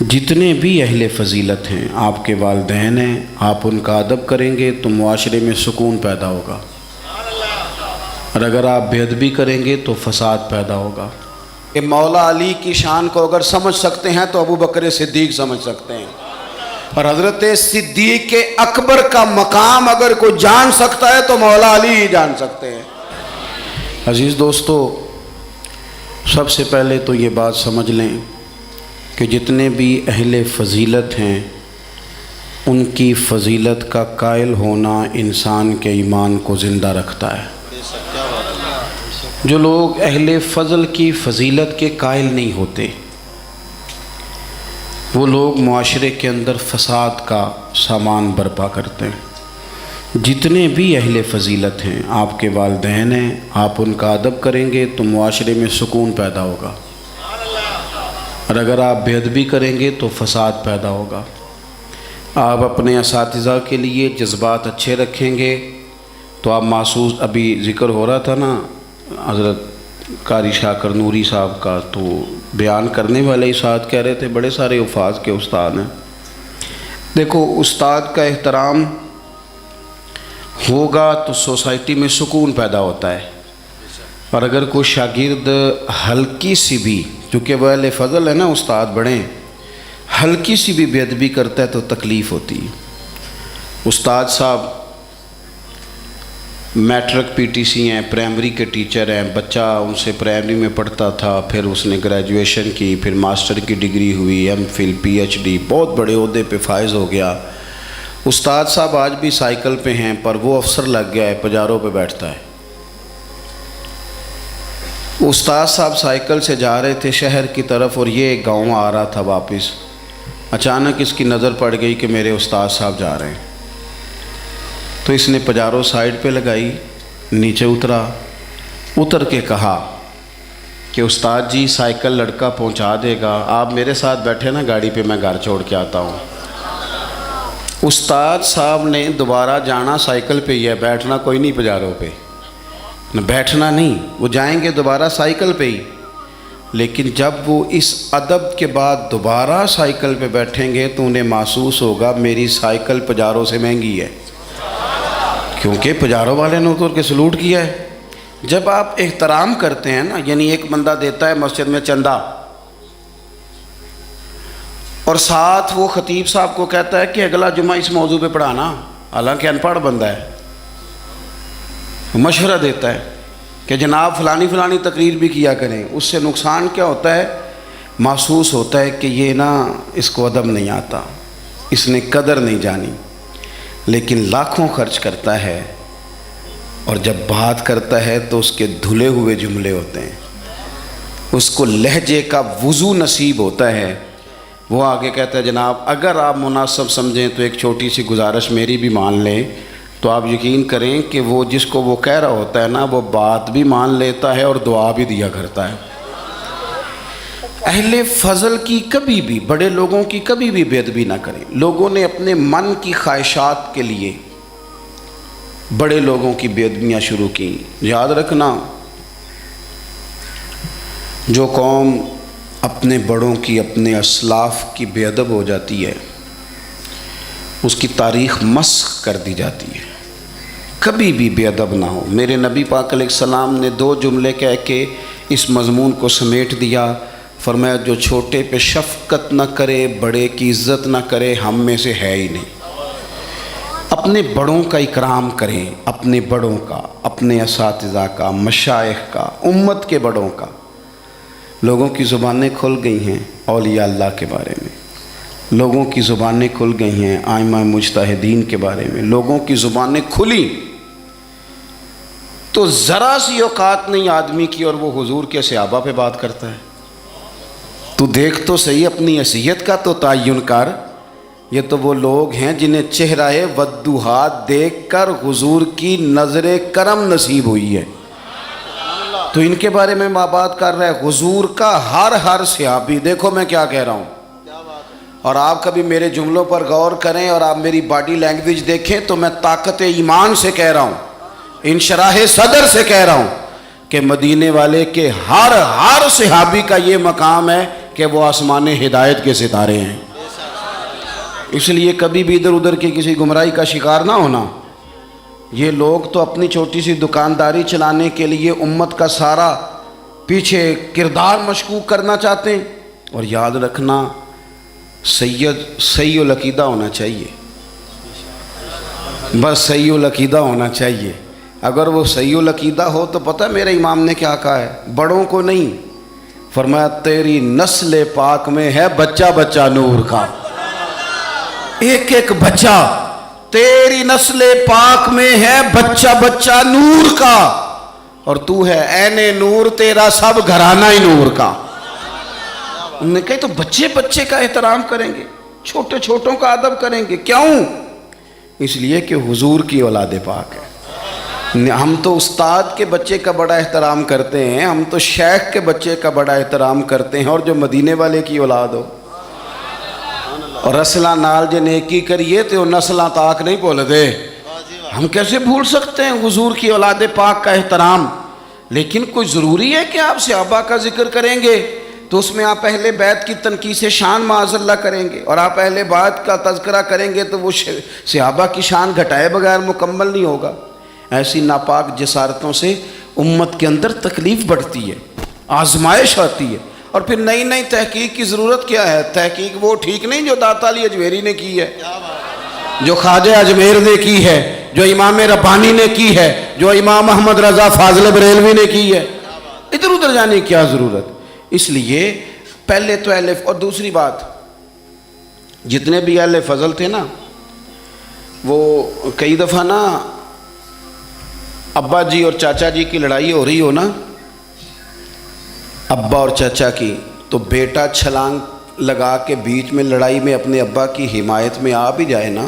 جتنے بھی اہل فضیلت ہیں آپ کے والدین ہیں، آپ ان کا ادب کریں گے تو معاشرے میں سکون پیدا ہوگا، اور اگر آپ بے ادبی کریں گے تو فساد پیدا ہوگا۔ کہ مولا علی کی شان کو اگر سمجھ سکتے ہیں تو ابو بکر صدیق سمجھ سکتے ہیں، اور حضرت صدیق اکبر کا مقام اگر کوئی جان سکتا ہے تو مولا علی ہی جان سکتے ہیں۔ عزیز دوستو، سب سے پہلے تو یہ بات سمجھ لیں کہ جتنے بھی اہل فضیلت ہیں ان کی فضیلت کا قائل ہونا انسان کے ایمان کو زندہ رکھتا ہے۔ جو لوگ اہل فضل کی فضیلت کے قائل نہیں ہوتے وہ لوگ معاشرے کے اندر فساد کا سامان برپا کرتے ہیں۔ جتنے بھی اہل فضیلت ہیں آپ کے والدین ہیں، آپ ان کا ادب کریں گے تو معاشرے میں سکون پیدا ہوگا، اور اگر آپ بے ادبی کریں گے تو فساد پیدا ہوگا۔ آپ اپنے اساتذہ کے لیے جذبات اچھے رکھیں گے تو آپ محسوس، ابھی ذکر ہو رہا تھا نا حضرت قاری شاکر نوری صاحب کا، تو بیان کرنے والے ساتھ کہہ رہے تھے بڑے سارے حفاظ کے استاد ہیں۔ دیکھو، استاد کا احترام ہوگا تو سوسائٹی میں سکون پیدا ہوتا ہے، اور اگر کوئی شاگرد ہلکی سی بھی، چونکہ وہ اہل فضل ہے نا، استاد بڑے ہیں، ہلکی سی بھی بے ادبی کرتا ہے تو تکلیف ہوتی ہے۔ استاد صاحب میٹرک پی ٹی سی ہیں، پرائمری کے ٹیچر ہیں، بچہ ان سے پرائمری میں پڑھتا تھا، پھر اس نے گریجویشن کی، پھر ماسٹر کی ڈگری ہوئی، M Phil P H D, بہت بڑے عہدے پہ فائز ہو گیا۔ استاد صاحب آج بھی سائیکل پہ ہیں، پر وہ افسر لگ گیا ہے، پجاروں پہ بیٹھتا ہے۔ استاد صاحب سائیکل سے جا رہے تھے شہر کی طرف، اور یہ گاؤں آ رہا تھا واپس، اچانک اس کی نظر پڑ گئی کہ میرے استاد صاحب جا رہے ہیں، تو اس نے پجارو سائیڈ پہ لگائی، نیچے اتر کے کہا کہ استاد جی سائیکل لڑکا پہنچا دے گا، آپ میرے ساتھ بیٹھے نا گاڑی پہ، میں گھر چھوڑ کے آتا ہوں۔ استاد صاحب نے دوبارہ جانا سائیکل پہ ہی ہے، بیٹھنا کوئی نہیں پجاروں پہ، بیٹھنا نہیں، وہ جائیں گے دوبارہ سائیکل پہ ہی، لیکن جب وہ اس ادب کے بعد دوبارہ سائیکل پہ بیٹھیں گے تو انہیں محسوس ہوگا میری سائیکل پجاروں سے مہنگی ہے، کیونکہ پجاروں والے نے اتر کے سلوٹ کیا ہے۔ جب آپ احترام کرتے ہیں نا، یعنی ایک بندہ دیتا ہے مسجد میں چندہ، اور ساتھ وہ خطیب صاحب کو کہتا ہے کہ اگلا جمعہ اس موضوع پہ پڑھانا، حالانکہ ان پڑھ بندہ ہے، مشورہ دیتا ہے کہ جناب فلانی فلانی تقریر بھی کیا کریں، اس سے نقصان کیا ہوتا ہے؟ محسوس ہوتا ہے کہ یہ نا اس کو ادب نہیں آتا، اس نے قدر نہیں جانی، لیکن لاکھوں خرچ کرتا ہے اور جب بات کرتا ہے تو اس کے دھلے ہوئے جملے ہوتے ہیں، اس کو لہجے کا وضو نصیب ہوتا ہے۔ وہ آگے کہتا ہے جناب اگر آپ مناسب سمجھیں تو ایک چھوٹی سی گزارش میری بھی مان لیں، تو آپ یقین کریں کہ وہ جس کو وہ کہہ رہا ہوتا ہے نا، وہ بات بھی مان لیتا ہے اور دعا بھی دیا کرتا ہے۔ اہل فضل کی کبھی بھی، بڑے لوگوں کی کبھی بھی بے ادبی نہ کریں۔ لوگوں نے اپنے من کی خواہشات کے لیے بڑے لوگوں کی بے ادبیاں شروع کی۔ یاد رکھنا، جو قوم اپنے بڑوں کی، اپنے اسلاف کی بے ادب ہو جاتی ہے، اس کی تاریخ مسخ کر دی جاتی ہے۔ کبھی بھی بے ادب نہ ہو۔ میرے نبی پاک علیہ السلام نے 2 جملے کہہ کے اس مضمون کو سمیٹ دیا، فرمایا جو چھوٹے پہ شفقت نہ کرے، بڑے کی عزت نہ کرے، ہم میں سے ہے ہی نہیں۔ اپنے بڑوں کا اکرام کریں، اپنے بڑوں کا، اپنے اساتذہ کا، مشائخ کا، امت کے بڑوں کا۔ لوگوں کی زبانیں کھل گئی ہیں اولیاء اللہ کے بارے میں، لوگوں کی زبانیں کھل گئی ہیں ائمہ مجتہدین کے بارے میں، لوگوں کی زبانیں کھلی تو ذرا سی اوقات نہیں آدمی کی اور وہ حضور کے صحابہ پہ بات کرتا ہے۔ تو دیکھ تو صحیح اپنی حیثیت کا تو تعین کر۔ یہ تو وہ لوگ ہیں جنہیں چہرہ وضوحات دیکھ کر حضور کی نظر کرم نصیب ہوئی ہے، تو ان کے بارے میں بات کر رہا ہے۔ حضور کا ہر صحابی، دیکھو میں کیا کہہ رہا ہوں، اور آپ کبھی میرے جملوں پر غور کریں اور آپ میری باڈی لینگویج دیکھیں تو میں طاقت ایمان سے کہہ رہا ہوں، انشراح صدر سے کہہ رہا ہوں کہ مدینے والے کے ہر صحابی کا یہ مقام ہے کہ وہ آسمان ہدایت کے ستارے ہیں۔ اس لیے کبھی بھی ادھر ادھر کی کسی گمراہی کا شکار نہ ہونا۔ یہ لوگ تو اپنی چھوٹی سی دکانداری چلانے کے لیے امت کا سارا پیچھے کردار مشکوک کرنا چاہتے ہیں، اور یاد رکھنا سید صحیح العقیدہ ہونا چاہیے، بس صحیح العقیدہ ہونا چاہیے۔ اگر وہ صحیح العقیدہ ہو تو پتہ میرے امام نے کیا کہا ہے، بڑوں کو نہیں، فرمایا تیری نسل پاک میں ہے بچہ بچہ نور کا، ایک ایک بچہ تیری نسل پاک میں ہے بچہ بچہ نور کا، اور تو ہے عین نور، تیرا سب گھرانہ ہی نور کا۔ انہوں نے کہا تو بچے بچے کا احترام کریں گے، چھوٹے چھوٹوں کا ادب کریں گے، کیوں؟ اس لیے کہ حضور کی اولاد پاک ہے۔ ہم تو استاد کے بچے کا بڑا احترام کرتے ہیں، ہم تو شیخ کے بچے کا بڑا احترام کرتے ہیں، اور جو مدینے والے کی اولاد ہو اور رسلہ نال جے نیکی کریے تو نسلاں تاک نہیں بھول دے۔ ہم کیسے بھول سکتے ہیں حضور کی اولاد پاک کا احترام؟ لیکن کوئی ضروری ہے کہ آپ صحابہ کا ذکر کریں گے تو اس میں آپ اہل بیت کی تنقیص شان معاذ اللہ کریں گے، اور آپ اہل بیت کا تذکرہ کریں گے تو وہ صحابہ کی شان گھٹائے بغیر مکمل نہیں ہوگا۔ ایسی ناپاک جسارتوں سے امت کے اندر تکلیف بڑھتی ہے، آزمائش آتی ہے، اور پھر نئی نئی تحقیق کی ضرورت کیا ہے؟ تحقیق وہ ٹھیک نہیں جو داتا علی اجمیری نے کی ہے، جو خواجہ اجمیر نے کی ہے، جو امام ربانی نے کی ہے، جو امام احمد رضا فاضل بریلوی نے کی ہے۔ ادھر ادھر جانے کی کیا ضرورت؟ اس لیے پہلے تو اہل، اور دوسری بات، جتنے بھی اہل فضل تھے نا، وہ کئی دفعہ نا ابا جی اور چاچا جی کی لڑائی ہو رہی ہو نا، ابا اور چاچا کی، تو بیٹا چھلانگ لگا کے بیچ میں لڑائی میں اپنے ابا کی حمایت میں آ بھی جائے نا،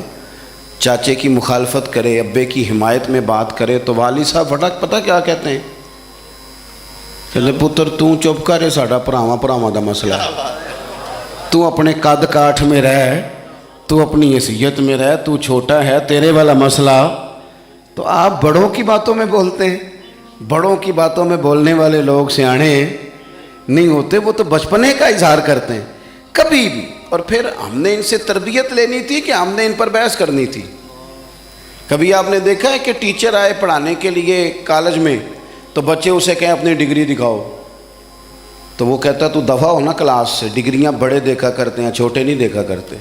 چاچے کی مخالفت کرے، ابے کی حمایت میں بات کرے، تو والد صاحب فٹک پتہ کیا کہتے ہیں؟ کہ پتر تو چپ کرے، ساڈا پراواں پراواں دا مسئلہ ہے، تو اپنے قد کاٹھ میں رہ، تو اپنی حیثیت میں رہ، تو چھوٹا ہے، تیرے والا مسئلہ۔ تو آپ بڑوں کی باتوں میں بولتے ہیں، بڑوں کی باتوں میں بولنے والے لوگ سیانے نہیں ہوتے، وہ تو بچپنے کا اظہار کرتے ہیں کبھی بھی۔ اور پھر ہم نے ان سے تربیت لینی تھی کہ ہم نے ان پر بحث کرنی تھی؟ کبھی آپ نے دیکھا ہے کہ ٹیچر آئے پڑھانے کے لیے کالج میں تو بچے اسے کہیں اپنی ڈگری دکھاؤ، تو وہ کہتا تو دفعہ ہو نا کلاس سے، ڈگریاں بڑے دیکھا کرتے ہیں، چھوٹے نہیں دیکھا کرتے،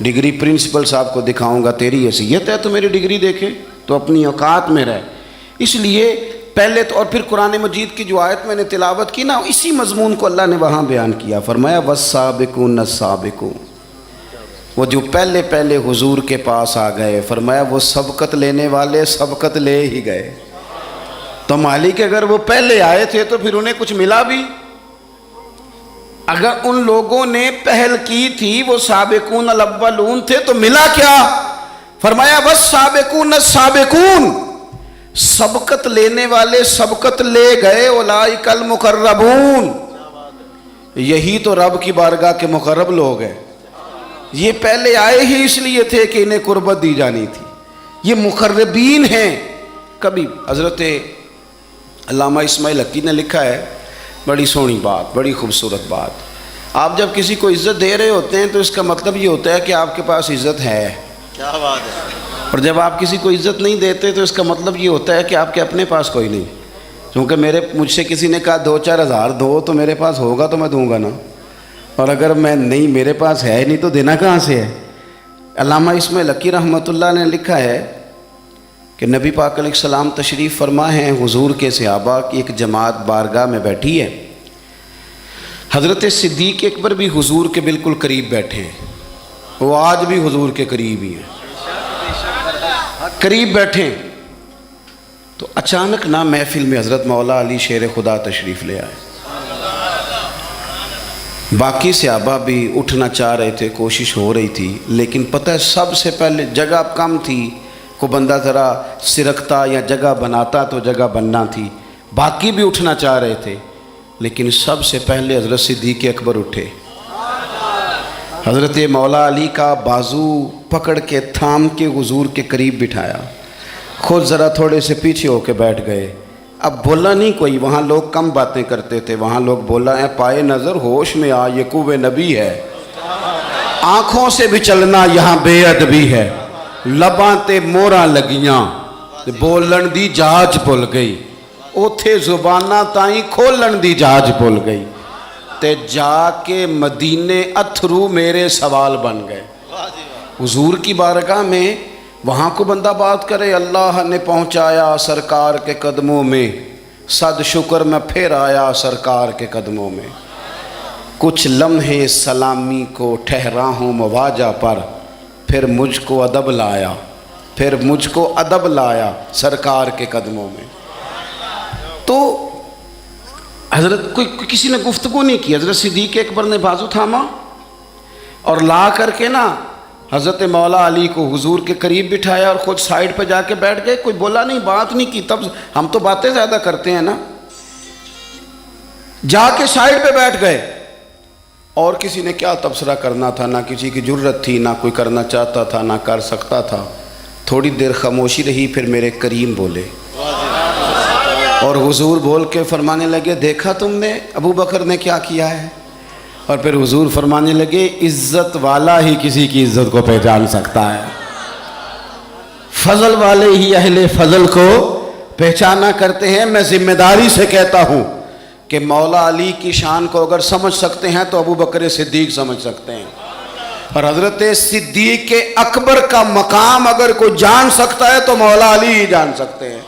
ڈگری پرنسپل صاحب کو دکھاؤں گا، تیری حیثیت ہے تو میری ڈگری دیکھے، تو اپنی اوقات میں رہ۔ اس لیے پہلے تو، اور پھر قرآن مجید کی جو آیت میں نے تلاوت کی نا، اسی مضمون کو اللہ نے وہاں بیان کیا، فرمایا والسابقون السابقون، وہ جو پہلے پہلے حضور کے پاس آ گئے، فرمایا وہ سبقت لینے والے سبقت لے ہی گئے۔ تو مالک اگر وہ پہلے آئے تھے تو پھر انہیں کچھ ملا بھی؟ اگر ان لوگوں نے پہل کی تھی، وہ سابقون الاولون تھے، تو ملا کیا؟ فرمایا والسابقون السابقون، سبقت لینے والے سبقت لے گئے، اولئک المقربون، یہی تو رب کی بارگاہ کے مقرب لوگ ہیں۔ یہ پہلے آئے ہی اس لیے تھے کہ انہیں قربت دی جانی تھی، یہ مقربین ہیں۔ کبھی حضرت علامہ اسماعیل حقی نے لکھا ہے، بڑی سونی بات، بڑی خوبصورت بات، آپ جب کسی کو عزت دے رہے ہوتے ہیں تو اس کا مطلب یہ ہوتا ہے کہ آپ کے پاس عزت ہے۔ کیا بات ہے۔ اور جب آپ کسی کو عزت نہیں دیتے تو اس کا مطلب یہ ہوتا ہے کہ آپ کے اپنے پاس کوئی نہیں، کیونکہ مجھ سے کسی نے کہا 2-4 ہزار دو تو میرے پاس ہوگا تو میں دوں گا نا، اور اگر میں نہیں، میرے پاس ہے نہیں تو دینا کہاں سے ہے؟ علامہ اسماعیل حقی رحمۃ اللہ نے لکھا ہے کہ نبی پاک علیہ السلام تشریف فرما ہیں، حضور کے صحابہ کی ایک جماعت بارگاہ میں بیٹھی ہے، حضرت صدیق اکبر بھی حضور کے بالکل قریب بیٹھے ہیں، وہ آج بھی حضور کے قریب ہی ہیں، قریب بیٹھے ہیں۔ تو اچانک نا محفل میں حضرت مولا علی شیر خدا تشریف لے آئے، باقی صحابہ بھی اٹھنا چاہ رہے تھے، کوشش ہو رہی تھی، لیکن پتہ ہے سب سے پہلے جگہ کم تھی، کو بندہ ذرا سرکتا یا جگہ بناتا تو جگہ بننا تھی، باقی بھی اٹھنا چاہ رہے تھے، لیکن سب سے پہلے حضرت صدیق اکبر اٹھے، حضرت مولا علی کا بازو پکڑ کے تھام کے حضور کے قریب بٹھایا، خود ذرا تھوڑے سے پیچھے ہو کے بیٹھ گئے، اب بولا نہیں کوئی، وہاں لوگ کم باتیں کرتے تھے، وہاں لوگ بولا اے پائے نظر ہوش میں آ، یہ کوہ نبی ہے، آنکھوں سے بھی چلنا یہاں بے ادبی ہے، لباں تے موراں لگیاں بولن دی جاج بھول گئی، اوتھے زباناں تائیں کھولن دی جاج بھول گئی، تے جا کے مدینے اتھرو میرے سوال بن گئے۔ حضور کی بارگاہ میں وہاں کو بندہ بات کرے، اللہ نے پہنچایا سرکار کے قدموں میں، صد شکر میں پھر آیا سرکار کے قدموں میں، کچھ لمحے سلامی کو ٹھہرا ہوں مواجہ پر، پھر مجھ کو ادب لایا، پھر مجھ کو ادب لایا سرکار کے قدموں میں۔ تو حضرت کسی نے گفتگو نہیں کی، حضرت صدیق اکبر نے بازو تھاما اور لا کر کے نا حضرت مولا علی کو حضور کے قریب بٹھایا اور خود سائیڈ پہ جا کے بیٹھ گئے، کوئی بولا نہیں، بات نہیں کی۔ تب ہم تو باتیں زیادہ کرتے ہیں نا، جا کے سائیڈ پہ بیٹھ گئے، اور کسی نے کیا تبصرہ کرنا تھا، نہ کسی کی جرت تھی، نہ کوئی کرنا چاہتا تھا، نہ کر سکتا تھا۔ تھوڑی دیر خاموشی رہی، پھر میرے کریم بولے اور حضور بول کے فرمانے لگے، دیکھا تم نے ابو بکر نے کیا کیا ہے؟ اور پھر حضور فرمانے لگے، عزت والا ہی کسی کی عزت کو پہچان سکتا ہے، فضل والے ہی اہل فضل کو پہچانا کرتے ہیں۔ میں ذمہ داری سے کہتا ہوں کہ مولا علی کی شان کو اگر سمجھ سکتے ہیں تو ابو بکر صدیق سمجھ سکتے ہیں، اور حضرت صدیق اکبر کا مقام اگر کوئی جان سکتا ہے تو مولا علی ہی جان سکتے ہیں۔